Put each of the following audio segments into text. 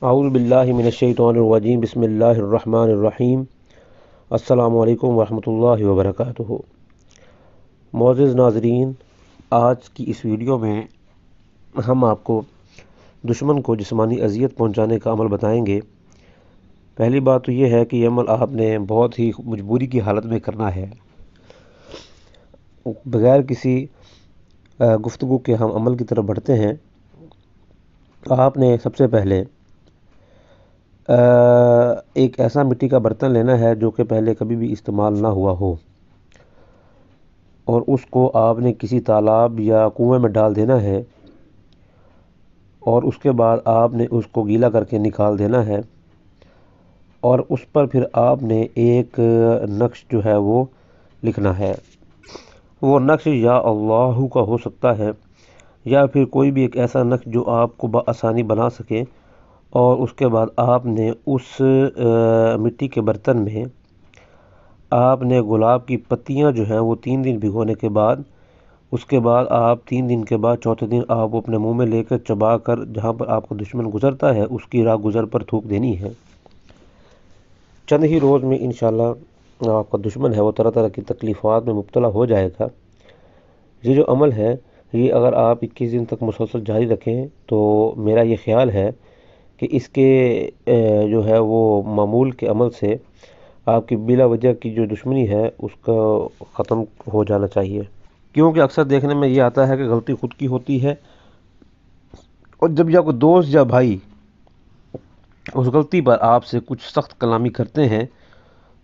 اعوذ باللہ من الشیطان الرجیم بسم اللہ الرحمن الرحیم السلام علیکم ورحمۃ اللہ وبرکاتہ۔ معزز ناظرین، آج کی اس ویڈیو میں ہم آپ کو دشمن کو جسمانی اذیت پہنچانے کا عمل بتائیں گے۔ پہلی بات تو یہ ہے کہ یہ عمل آپ نے بہت ہی مجبوری کی حالت میں کرنا ہے، بغیر کسی گفتگو کے ہم عمل کی طرف بڑھتے ہیں۔ آپ نے سب سے پہلے ایک ایسا مٹی کا برتن لینا ہے جو کہ پہلے کبھی بھی استعمال نہ ہوا ہو، اور اس کو آپ نے کسی تالاب یا کنویں میں ڈال دینا ہے، اور اس کے بعد آپ نے اس کو گیلا کر کے نکال دینا ہے، اور اس پر پھر آپ نے ایک نقش جو ہے وہ لکھنا ہے۔ وہ نقش یا اللہ کا ہو سکتا ہے یا پھر کوئی بھی ایک ایسا نقش جو آپ کو بآسانی بنا سکے، اور اس کے بعد آپ نے اس مٹی کے برتن میں آپ نے گلاب کی پتیاں جو ہیں وہ 3 دن بھگونے کے بعد، اس کے بعد آپ 3 دن کے بعد چوتھے دن آپ وہ اپنے منہ میں لے کر چبا کر جہاں پر آپ کا دشمن گزرتا ہے اس کی راہ گزر پر تھوک دینی ہے۔ چند ہی روز میں انشاءاللہ آپ کا دشمن ہے وہ طرح طرح کی تکلیفات میں مبتلا ہو جائے گا۔ یہ جو عمل ہے یہ اگر آپ 21 دن تک مسلسل جاری رکھیں تو میرا یہ خیال ہے کہ اس کے جو ہے وہ معمول کے عمل سے آپ کی بلا وجہ کی جو دشمنی ہے اس کا ختم ہو جانا چاہیے، کیونکہ اکثر دیکھنے میں یہ آتا ہے کہ غلطی خود کی ہوتی ہے، اور جب یا کوئی دوست یا بھائی اس غلطی پر آپ سے کچھ سخت کلامی کرتے ہیں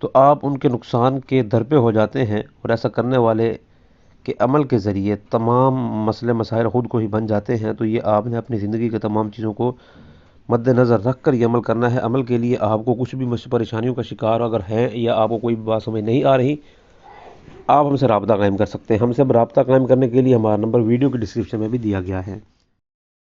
تو آپ ان کے نقصان کے درپے ہو جاتے ہیں، اور ایسا کرنے والے کے عمل کے ذریعے تمام مسئلے مسائل خود کو ہی بن جاتے ہیں۔ تو یہ آپ نے اپنی زندگی کے تمام چیزوں کو مد نظر رکھ کر یہ عمل کرنا ہے۔ عمل کے لیے آپ کو کچھ بھی پریشانیوں کا شکار اگر ہیں یا آپ کو کوئی بات سمجھ نہیں آ رہی، آپ ہم سے رابطہ قائم کر سکتے ہیں۔ ہم سے رابطہ قائم کرنے کے لیے ہمارا نمبر ویڈیو کی ڈسکرپشن میں بھی دیا گیا ہے۔